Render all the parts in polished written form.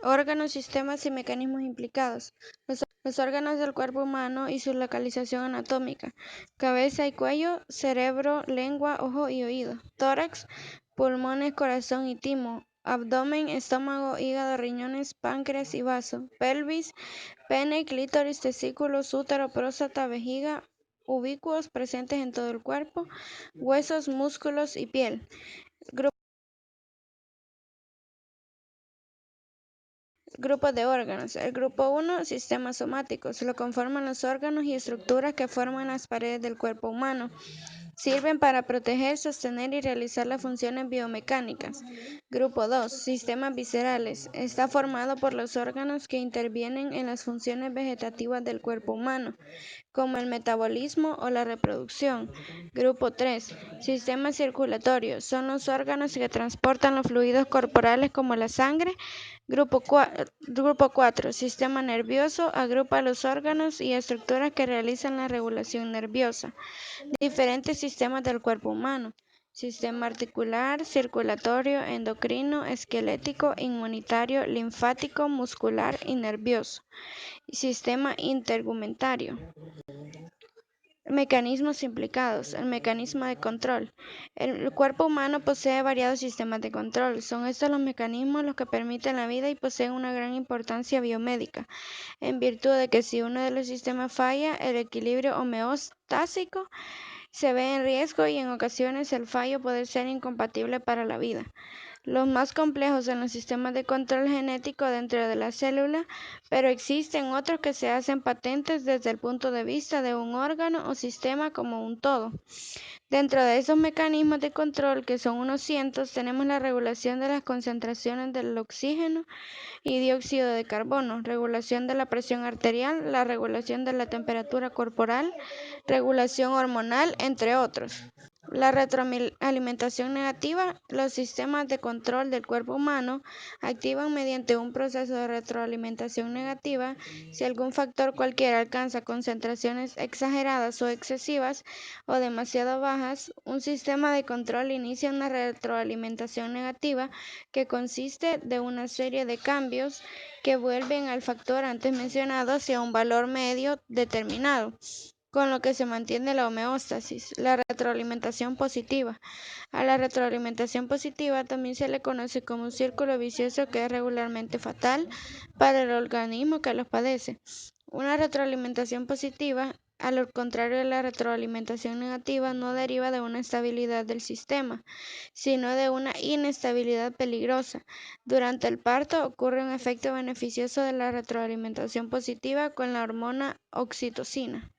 Órganos, sistemas y mecanismos implicados. Los órganos del cuerpo humano y su localización anatómica. Cabeza y cuello, cerebro, lengua, ojo y oído. Tórax, pulmones, corazón y timo. Abdomen, estómago, hígado, riñones, páncreas y vaso. Pelvis, pene, clítoris, testículos, útero, próstata, vejiga, ubícuos presentes en todo el cuerpo. Huesos, músculos y piel. Grupos de órganos. El grupo 1, sistemas somáticos. Lo conforman los órganos y estructuras que forman las paredes del cuerpo humano. Sirven para proteger, sostener y realizar las funciones biomecánicas. Grupo 2, sistemas viscerales. Está formado por los órganos que intervienen en las funciones vegetativas del cuerpo humano, como el metabolismo o la reproducción. Grupo 3, sistemas circulatorios. Son los órganos que transportan los fluidos corporales como la sangre. Grupo 4, sistema nervioso. Agrupa los órganos y estructuras que realizan la regulación nerviosa. Diferentes sistemas del cuerpo humano: sistema articular, circulatorio, endocrino, esquelético, inmunitario, linfático, muscular y nervioso. Sistema intergumentario. Mecanismos implicados. El mecanismo de control. El cuerpo humano posee variados sistemas de control. Son estos los mecanismos los que permiten la vida y poseen una gran importancia biomédica, en virtud de que si uno de los sistemas falla, el equilibrio homeostásico se ve en riesgo y en ocasiones el fallo puede ser incompatible para la vida. Los más complejos son los sistemas de control genético dentro de la célula, pero existen otros que se hacen patentes desde el punto de vista de un órgano o sistema como un todo. Dentro de esos mecanismos de control, que son unos cientos, tenemos la regulación de las concentraciones del oxígeno y dióxido de carbono, regulación de la presión arterial, la regulación de la temperatura corporal, regulación hormonal, entre otros. La retroalimentación negativa. Los sistemas de control del cuerpo humano activan mediante un proceso de retroalimentación negativa. Si algún factor cualquiera alcanza concentraciones exageradas o excesivas o demasiado bajas, un sistema de control inicia una retroalimentación negativa que consiste de una serie de cambios que vuelven al factor antes mencionado hacia un valor medio determinado, con lo que se mantiene la homeostasis. La retroalimentación positiva. A la retroalimentación positiva también se le conoce como un círculo vicioso que es regularmente fatal para el organismo que los padece. Una retroalimentación positiva, al contrario de la retroalimentación negativa, no deriva de una estabilidad del sistema, sino de una inestabilidad peligrosa. Durante el parto ocurre un efecto beneficioso de la retroalimentación positiva con la hormona oxitocina.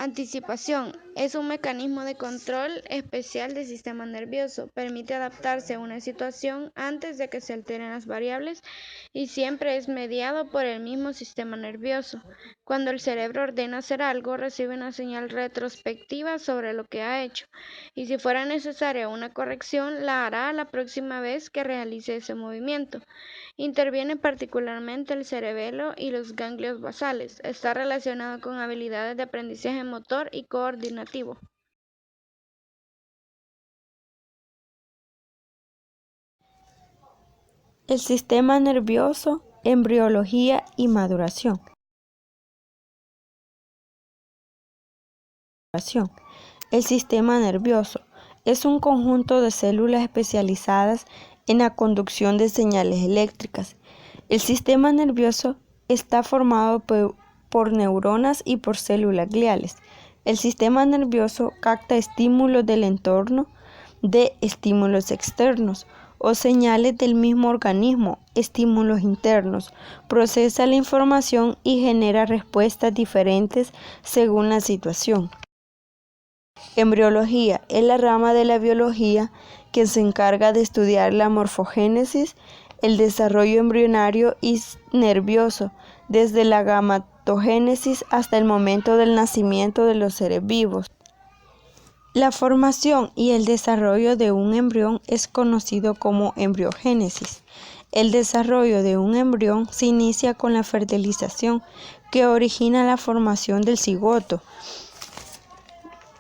Anticipación. Es un mecanismo de control especial del sistema nervioso. Permite adaptarse a una situación antes de que se alteren las variables y siempre es mediado por el mismo sistema nervioso. Cuando el cerebro ordena hacer algo, recibe una señal retrospectiva sobre lo que ha hecho, y si fuera necesaria una corrección, la hará la próxima vez que realice ese movimiento. Interviene particularmente el cerebelo y los ganglios basales. Está relacionado con habilidades de aprendizaje motor y coordinativo. El sistema nervioso, embriología y maduración. El sistema nervioso es un conjunto de células especializadas en la conducción de señales eléctricas. El sistema nervioso está formado por neuronas y por células gliales. El sistema nervioso capta estímulos del entorno de estímulos externos o señales del mismo organismo, estímulos internos, procesa la información y genera respuestas diferentes según la situación. Embriología es la rama de la biología que se encarga de estudiar la morfogénesis, el desarrollo embrionario y nervioso, desde la gametogénesis hasta el momento del nacimiento de los seres vivos. La formación y el desarrollo de un embrión es conocido como embriogénesis. El desarrollo de un embrión se inicia con la fertilización, que origina la formación del cigoto.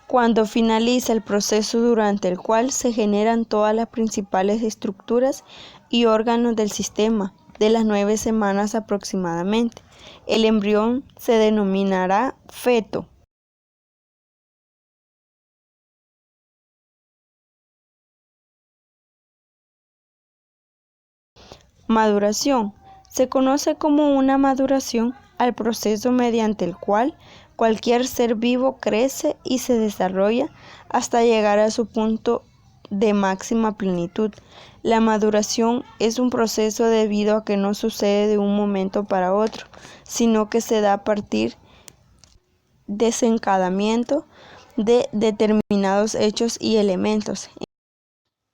cuando finaliza el proceso durante el cual se generan todas las principales estructuras y órganos del sistema, de las 9 semanas aproximadamente. El embrión se denominará feto. Maduración. Se conoce como una maduración al proceso mediante el cual cualquier ser vivo crece y se desarrolla hasta llegar a su punto de máxima plenitud. La maduración es un proceso debido a que no sucede de un momento para otro, sino que se da a partir de desencadenamiento de determinados hechos y elementos.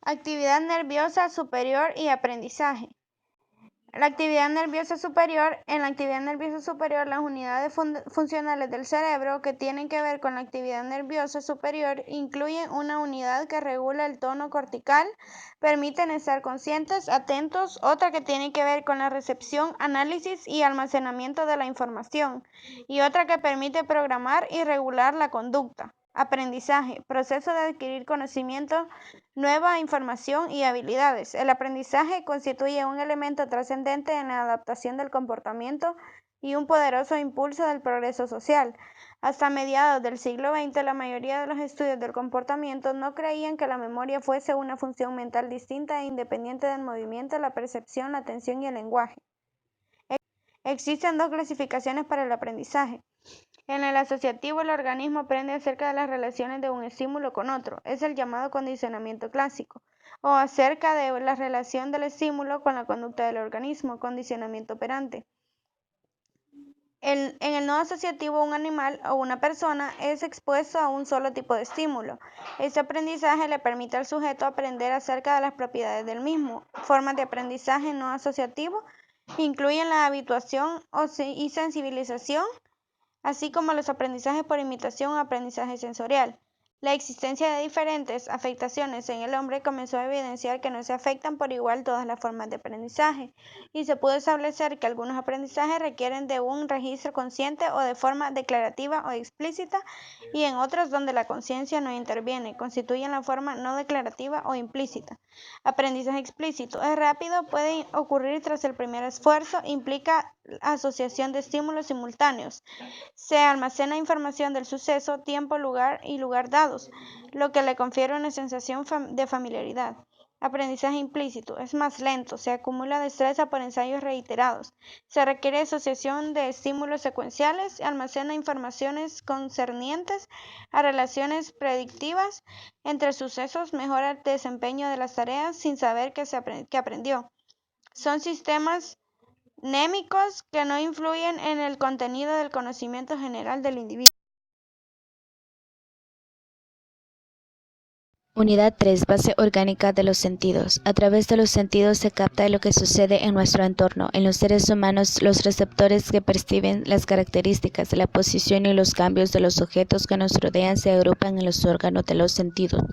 Actividad nerviosa superior y aprendizaje. La actividad nerviosa superior. En la actividad nerviosa superior, las unidades funcionales del cerebro que tienen que ver con la actividad nerviosa superior incluyen una unidad que regula el tono cortical, permiten estar conscientes, atentos, otra que tiene que ver con la recepción, análisis y almacenamiento de la información, y otra que permite programar y regular la conducta. Aprendizaje, proceso de adquirir conocimiento, nueva información y habilidades. El aprendizaje constituye un elemento trascendente en la adaptación del comportamiento y un poderoso impulso del progreso social. Hasta mediados del siglo XX, la mayoría de los estudios del comportamiento no creían que la memoria fuese una función mental distinta e independiente del movimiento, la percepción, la atención y el lenguaje. Existen dos clasificaciones para el aprendizaje. En el asociativo, el organismo aprende acerca de las relaciones de un estímulo con otro. Es el llamado condicionamiento clásico. O acerca de la relación del estímulo con la conducta del organismo, condicionamiento operante. En el no asociativo, un animal o una persona es expuesto a un solo tipo de estímulo. Este aprendizaje le permite al sujeto aprender acerca de las propiedades del mismo. Formas de aprendizaje no asociativo incluyen la habituación y sensibilización, así como los aprendizajes por imitación o aprendizaje sensorial. La existencia de diferentes afectaciones en el hombre comenzó a evidenciar que no se afectan por igual todas las formas de aprendizaje, y se pudo establecer que algunos aprendizajes requieren de un registro consciente o de forma declarativa o explícita, y en otros donde la conciencia no interviene, constituyen la forma no declarativa o implícita. Aprendizaje explícito. Es rápido, puede ocurrir tras el primer esfuerzo, implica asociación de estímulos simultáneos. Se almacena información del suceso, tiempo, lugar y lugar dados, lo que le confiere una sensación de familiaridad. Aprendizaje implícito. Es más lento, se acumula destreza por ensayos reiterados. Se requiere asociación de estímulos secuenciales, almacena informaciones concernientes a relaciones predictivas entre sucesos, mejora el desempeño de las tareas sin saber que aprendió. Son sistemas mnémicos que no influyen en el contenido del conocimiento general del individuo. Unidad 3. Base orgánica de los sentidos. A través de los sentidos se capta lo que sucede en nuestro entorno. En los seres humanos, los receptores que perciben las características de la posición y los cambios de los objetos que nos rodean se agrupan en los órganos de los sentidos.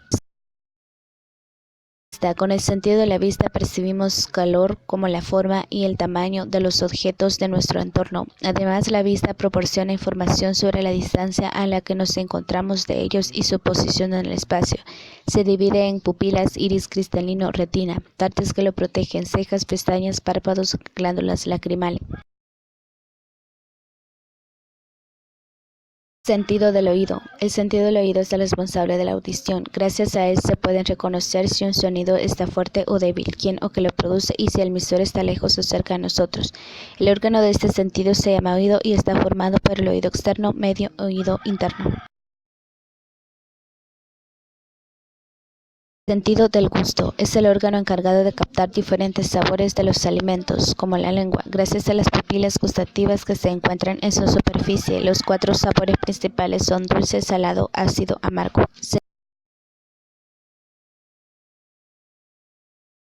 Con el sentido de la vista percibimos calor como la forma y el tamaño de los objetos de nuestro entorno. Además, la vista proporciona información sobre la distancia a la que nos encontramos de ellos y su posición en el espacio. Se divide en pupilas, iris cristalino, retina, partes que lo protegen, cejas, pestañas, párpados, glándulas lacrimales. Sentido del oído. El sentido del oído es el responsable de la audición. Gracias a él se pueden reconocer si un sonido está fuerte o débil, quién o qué lo produce y si el emisor está lejos o cerca de nosotros. El órgano de este sentido se llama oído y está formado por el oído externo, medio oído interno. Sentido del gusto. Es el órgano encargado de captar diferentes sabores de los alimentos, como la lengua. Gracias a las papilas gustativas que se encuentran en su superficie, los 4 sabores principales son dulce, salado, ácido, amargo.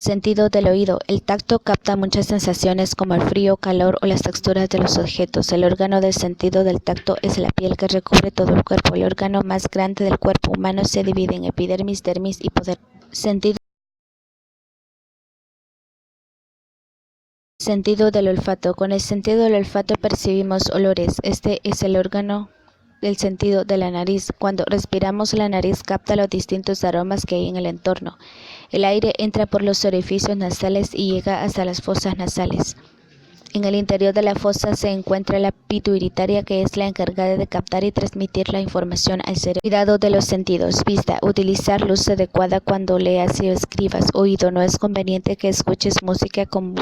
Sentido del oído. El tacto capta muchas sensaciones como el frío, calor o las texturas de los objetos. El órgano del sentido del tacto es la piel que recubre todo el cuerpo. El órgano más grande del cuerpo humano se divide en epidermis, dermis y poder. Sentido del olfato. Con el sentido del olfato percibimos olores. Este es el órgano del sentido de la nariz. Cuando respiramos, la nariz capta los distintos aromas que hay en el entorno. El aire entra por los orificios nasales y llega hasta las fosas nasales. En el interior de la fosa se encuentra la pituitaria, que es la encargada de captar y transmitir la información al cerebro. Cuidado de los sentidos. Vista. Utilizar luz adecuada cuando leas y escribas. Oído. No es conveniente que escuches música con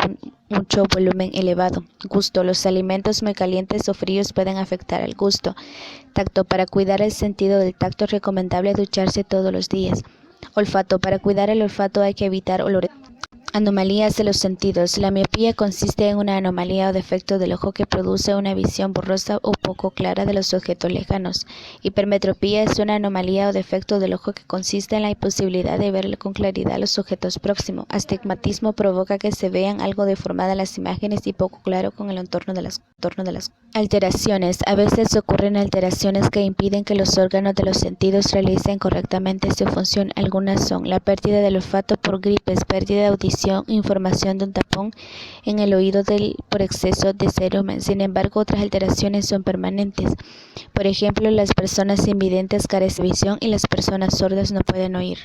mucho volumen elevado. Gusto. Los alimentos muy calientes o fríos pueden afectar al gusto. Tacto. Para cuidar el sentido del tacto es recomendable ducharse todos los días. Olfato. Para cuidar el olfato hay que evitar olores. Anomalías de los sentidos. La miopía consiste en una anomalía o defecto del ojo que produce una visión borrosa o poco clara de los objetos lejanos. Hipermetropía es una anomalía o defecto del ojo que consiste en la imposibilidad de ver con claridad los objetos próximos. Astigmatismo provoca que se vean algo deformadas las imágenes y poco claro con el entorno de las alteraciones. A veces ocurren alteraciones que impiden que los órganos de los sentidos realicen correctamente su función. Algunas son la pérdida del olfato por gripes, pérdida de audición, información de un tapón en el oído por exceso de cerumen. Sin embargo, otras alteraciones son permanentes. Por ejemplo, las personas invidentes carecen de visión y las personas sordas no pueden oír.